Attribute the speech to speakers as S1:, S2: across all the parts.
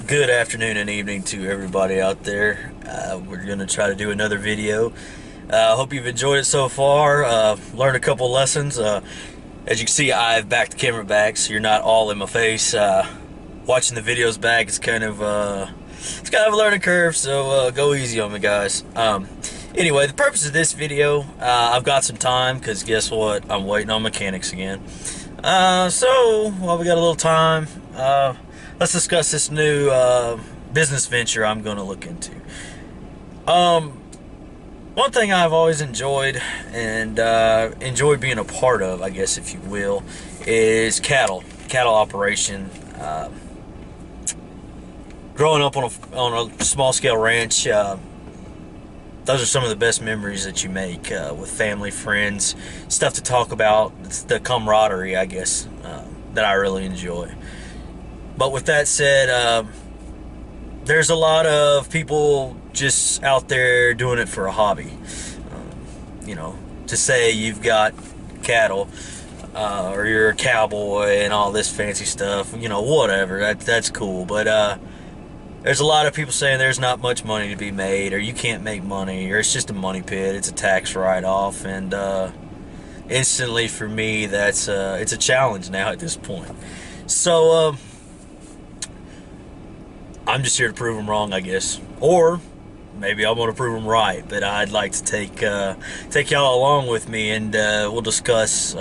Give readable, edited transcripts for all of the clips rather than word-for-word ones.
S1: Good afternoon and evening to everybody out there. We're going to try to do another video. I hope you've enjoyed it so far. Learned a couple lessons. As you can see, I've backed the camera back, so you're not all in my face. Watching the videos back is kind of a learning curve, so go easy on me, guys. Anyway, the purpose of this video, I've got some time because guess what? I'm waiting on mechanics again. So while we got a little time, let's discuss this new business venture I'm going to look into. One thing I've always enjoyed and enjoyed being a part of, I guess if you will, is cattle operation. Growing up on a small scale ranch, those are some of the best memories that you make with family, friends, stuff to talk about. It's the camaraderie, I guess, that I really enjoy. But with that said, there's a lot of people just out there doing it for a hobby. To say you've got cattle or you're a cowboy and all this fancy stuff, whatever, that's cool. But there's a lot of people saying there's not much money to be made, or you can't make money, or it's just a money pit, it's a tax write-off, and instantly for me, it's a challenge now at this point. So I'm just here to prove them wrong, I guess, or maybe I'm going to prove them right. But I'd like to take y'all along with me, and we'll discuss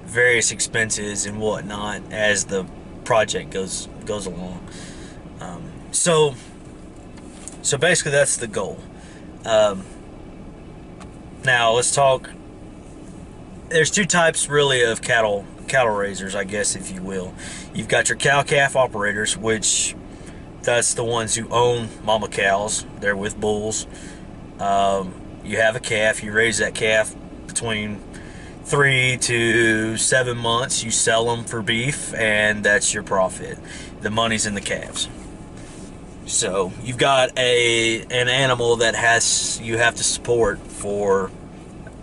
S1: various expenses and whatnot as the project goes along. So basically that's the goal. Now let's talk. There's two types really of cattle raisers, I guess if you will. You've got your cow-calf operators, which that's the ones who own mama cows. They're with bulls. You have a calf, you raise that calf between 3 to 7 months, you sell them for beef, and that's your profit. The money's in the calves. So you've got an animal that you have to support for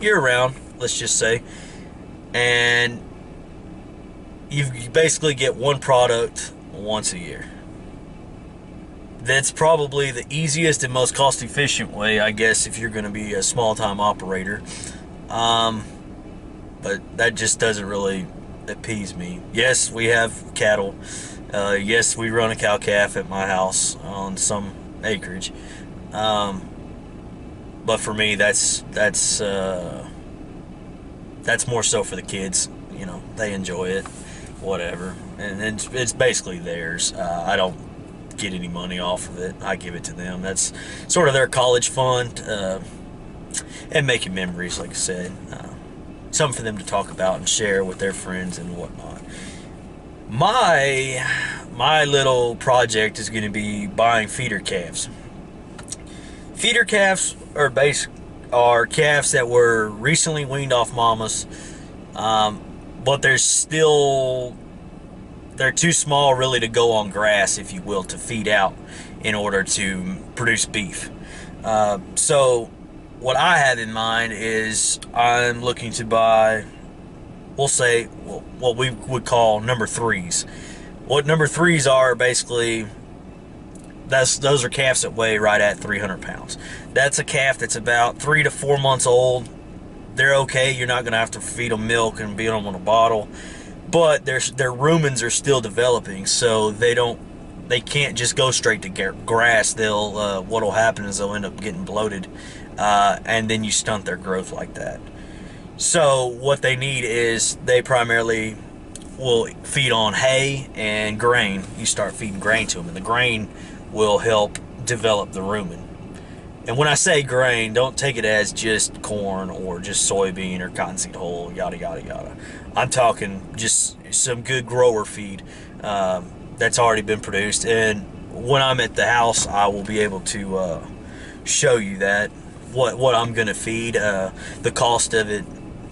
S1: year-round, let's just say, and you basically get one product once a year. That's probably the easiest and most cost-efficient way, I guess, if you're going to be a small-time operator. But that just doesn't really appease me. Yes, we have cattle. Yes, we run a cow-calf at my house on some acreage. But for me, that's more so for the kids. They enjoy it, whatever, and it's basically theirs. I don't get any money off of it. I give it to them. That's sort of their college fund, and making memories, like I said. Something for them to talk about and share with their friends and whatnot. My little project is going to be buying feeder calves. Feeder calves are calves that were recently weaned off mamas, but they're too small really to go on grass, if you will, to feed out in order to produce beef. So what I have in mind is I'm looking to buy, we'll say, what we would call number threes. What number threes are, basically, those are calves that weigh right at 300 pounds. That's a calf that's about 3 to 4 months old. They're okay. You're not going to have to feed them milk and beat them on a bottle. But their rumens are still developing, so they can't just go straight to grass. What'll happen is they'll end up getting bloated, and then you stunt their growth like that. So what they need is they primarily will feed on hay and grain. You start feeding grain to them, and the grain will help develop the rumen. And when I say grain, don't take it as just corn or just soybean or cottonseed hull, yada, yada, yada. I'm talking just some good grower feed that's already been produced. And when I'm at the house, I will be able to show you that, what I'm going to feed, the cost of it,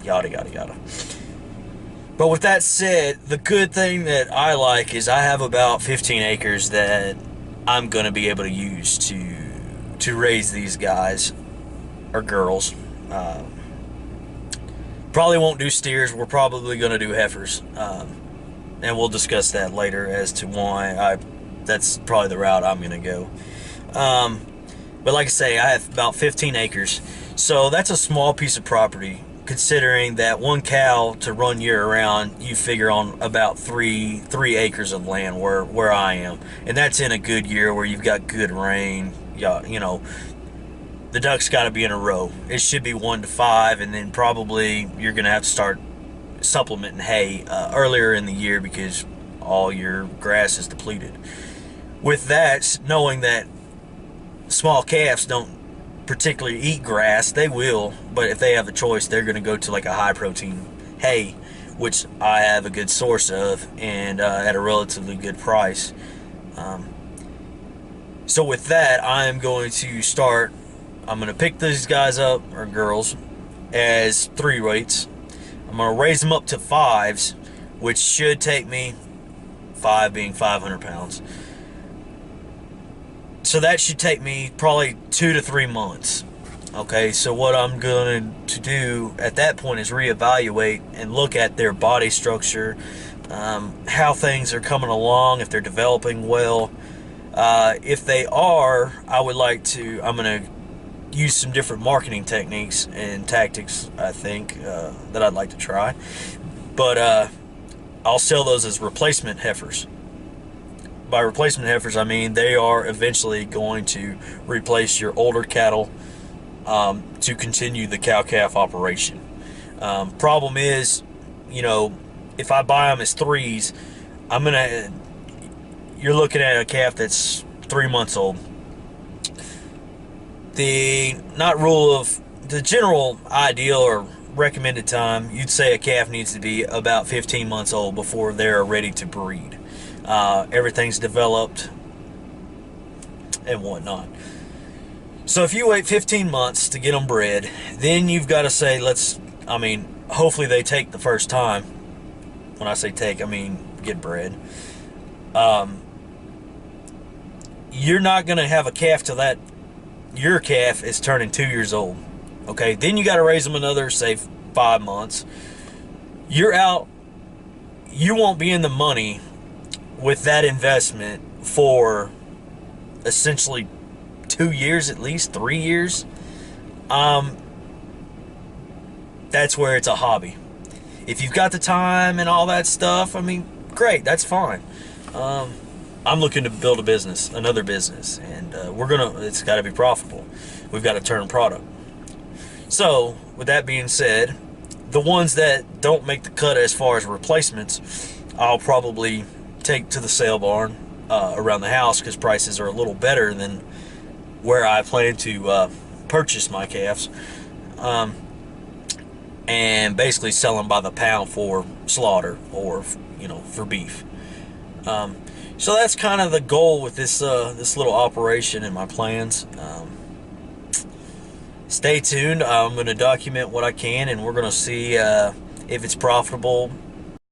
S1: yada, yada, yada. But with that said, the good thing that I like is I have about 15 acres that I'm going to be able to use to raise these guys or girls. Probably won't do steers. We're probably going to do heifers. And we'll discuss that later as to why I that's probably the route I'm gonna go. But like I say, I have about 15 acres, so that's a small piece of property. Considering that one cow to run year round, you figure on about three acres of land where I am, and that's in a good year where you've got good rain. Yeah, you know, the ducks got to be in a row. It should be 1 to 5, and then probably you're gonna have to start supplementing hay earlier in the year because all your grass is depleted. With that, knowing that small calves don't particularly eat grass, they will, but if they have a choice, they're going to go to like a high protein hay, which I have a good source of, and at a relatively good price. So with that, I'm going to pick these guys up, or girls, as 3 weights. I'm going to raise them up to 5s, which should take me, 5 being 500 pounds. So that should take me probably 2 to 3 months. Okay, so what I'm going to do at that point is reevaluate and look at their body structure, how things are coming along, if they're developing well. If they are, I'm going to use some different marketing techniques and tactics, I think, that I'd like to try. But I'll sell those as replacement heifers. By replacement heifers, I mean they are eventually going to replace your older cattle to continue the cow-calf operation. Problem is, you know, if I buy them as 3s, you're looking at a calf that's 3 months old. The general ideal or recommended time, you'd say a calf needs to be about 15 months old before they're ready to breed. Everything's developed and whatnot. So if you wait 15 months to get them bred, then you've got to say, hopefully they take the first time. When I say take, I mean get bred. You're not going to have a calf till your calf is turning 2 years old. Okay, then you got to raise them another, say, 5 months. You're out. You won't be in the money with that investment for essentially 2 years, at least 3 years. That's where it's a hobby. If you've got the time and all that stuff, I mean, great, that's fine. I'm looking to build another business, and it's got to be profitable. We've got to turn product. So, with that being said, the ones that don't make the cut as far as replacements, I'll probably take to the sale barn around the house because prices are a little better than where I plan to purchase my calves, and basically sell them by the pound for slaughter or for beef. So that's kind of the goal with this little operation and my plans. Stay tuned. I'm going to document what I can, and we're going to see if it's profitable